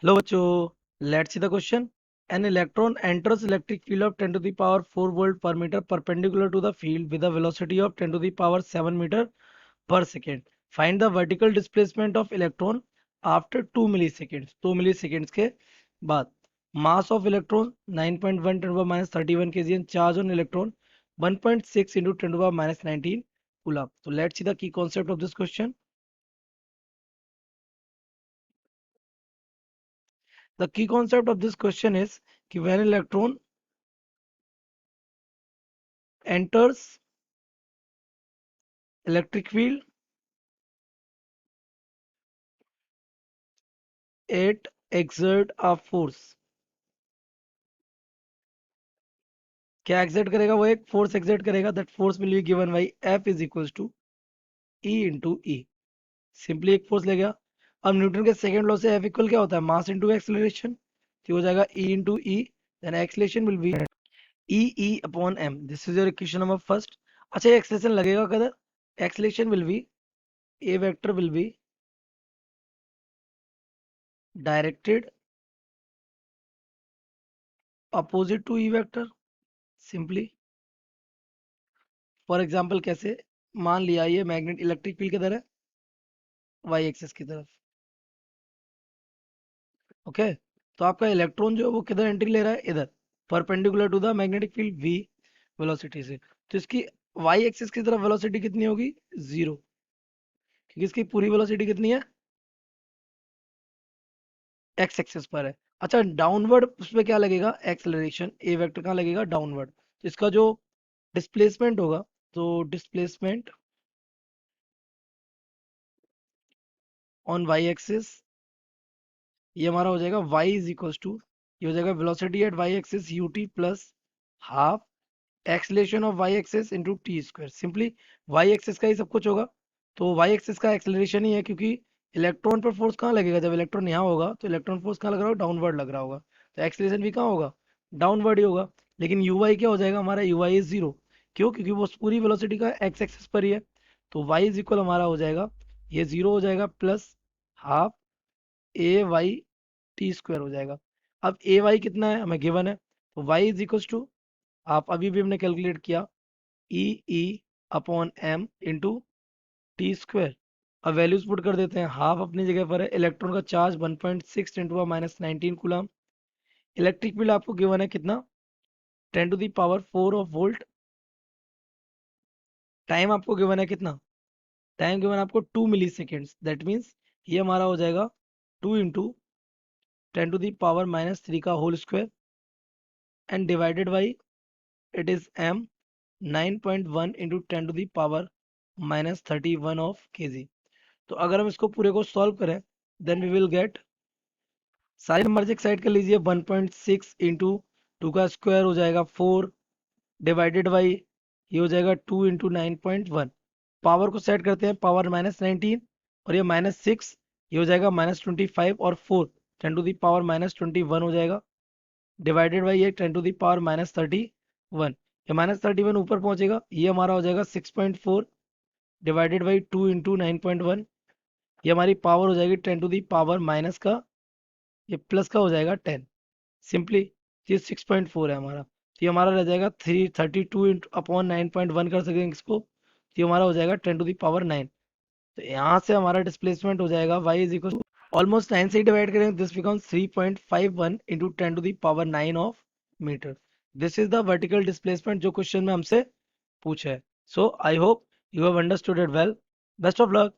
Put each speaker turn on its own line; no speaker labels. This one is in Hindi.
हेलो बच्चों, let's see the question. An electron enters electric field of 10 to the power 4 volt per meter perpendicular to the field with a velocity of 10 to the power 7 meter per second. Find the vertical displacement of electron after 2 milliseconds. 2 milliseconds के बाद. Mass of electron 9.1 10 to the power minus 31 kg and charge on electron 1.6 into 10 to the power minus 19 coulomb. So let's see the key concept of this question. The key concept of this question is कि when electron enters electric field, it exert a force. क्या एक्सर्ट करेगा? वो एक फोर्स एक्सर्ट करेगा. That force will be given by f is equals to e into e. Simply एक फोर्स ले गया. अब न्यूटन के सेकंड लॉ से एफ इक्वल क्या होता है? Mass into acceleration. तो हो जाएगा e into e. Then acceleration will be e e upon m. This is your equation number first. अच्छा, ये एक्सेलरेशन लगेगा कदर? Acceleration will B a vector will be directed opposite to e vector. Simply for example कैसे? मान लिया ये मैग्नेट इलेक्ट्रिक फील्ड किधर है? वाई एक्सिस की तरफ. ओके. तो आपका इलेक्ट्रॉन जो है वो किधर एंट्री ले रहा है? इधर, perpendicular to the magnetic field v velocity से. तो इसकी वाई एक्सिस की तरफ वेलोसिटी कितनी होगी? जीरो. क्योंकि इसकी पूरी वेलोसिटी कितनी है? एक्स एक्सिस पर है. अच्छा, डाउनवर्ड उसमें क्या लगेगा? एक्सेलरेशन. ए वेक्टर कहाँ लगेगा? डाउनवर्ड. तो इसका जो डिस्प्लेसमेंट होगा, तो डिस्प्लेसमेंट ऑन वाई एक्सिस, ये हमारा हो जाएगा y इज इक्वल टू, ये हो जाएगा velocity at y axis U T plus half acceleration of y axis into t square. Simply y axis का ही सब कुछ होगा. तो y एक्सिस का एक्सेलरेशन ही है, क्योंकि इलेक्ट्रॉन पर फोर्स कहाँ लगेगा? जब इलेक्ट्रॉन यहाँ होगा तो इलेक्ट्रॉन फोर्स कहाँ लग रहा होगा? डाउनवर्ड लग रहा होगा. तो एक्सेलरेशन भी कहाँ होगा? डाउनवर्ड ही होगा. लेकिन यू वाई क्या हो जाएगा हमारा? U y is zero. क्यों? क्योंकि वो पूरी वेलोसिटी का एक्स एक्सिस पर ही है. तो y इज इक्वल हमारा हो जाएगा, ये जीरो हो जाएगा प्लस हाफ ए वाई टी स्क्वायर हो जाएगा. अब ए वाई कितना है हमें गिवन है, तो वाई इज इक्वल टू, आप अभी भी हमने कैलकुलेट किया, e e upon m into t square. अब वैल्यूज पुट कर देते हैं. हाफ अपनी जगह पर है. इलेक्ट्रॉन का charge 1.6 ten to power minus 19 coulomb. Electric field आपको गिवन है कितना? 10 to the power 4 of volt. Time आपको गिवन है कितना? टाइम गिवन आपको 2 मिली सेकेंड्स. दैट मीन्स ये हमारा हो जाएगा 2 into 10 to the power minus 3 का whole square and divided by, it is m 9.1 into 10 to the power minus 31 of kg. तो अगर हम इसको पूरे को सॉल्व करें, देन वी विल गेट, सारे नंबर एक साइड कर लीजिए. 1.6 इंटू टू का स्क्वायर हो जाएगा 4 डिवाइडेड बाई, ये हो जाएगा 2 इंटू 9.1. पावर को सेट करते हैं, पावर माइनस 19 और ये माइनस 6, ये हो जाएगा माइनस 25 और 4 10 टू दी पावर माइनस 21 हो जाएगा. डिवाइडेड बाई ये 10 टू दी पावर माइनस 31. ये माइनस 31 ऊपर पहुंचेगा, ये हमारा हो जाएगा 6.4 डिवाइडेड बाई 2 इंटू 9.1. ये हमारी पावर हो जाएगी 10 टू दी पावर माइनस का, ये प्लस का हो जाएगा 10. सिंपली ये 6.4 है हमारा. तो ये हमारा रह जाएगा 332 इंटू अपॉन 9.1 कर सकेंगे इसको. तो ये हमारा हो जाएगा 10 टू दी पावर 9. तो यहाँ से हमारा डिस्प्लेसमेंट हो जाएगा y is equal to, almost 9 से ही डिवाइड करेंगे, this becomes 3.51 into 10 to the power 9 of meter. This is the vertical displacement जो क्वेश्चन में हमसे पूछा है. So I hope you have understood it well. Best of luck.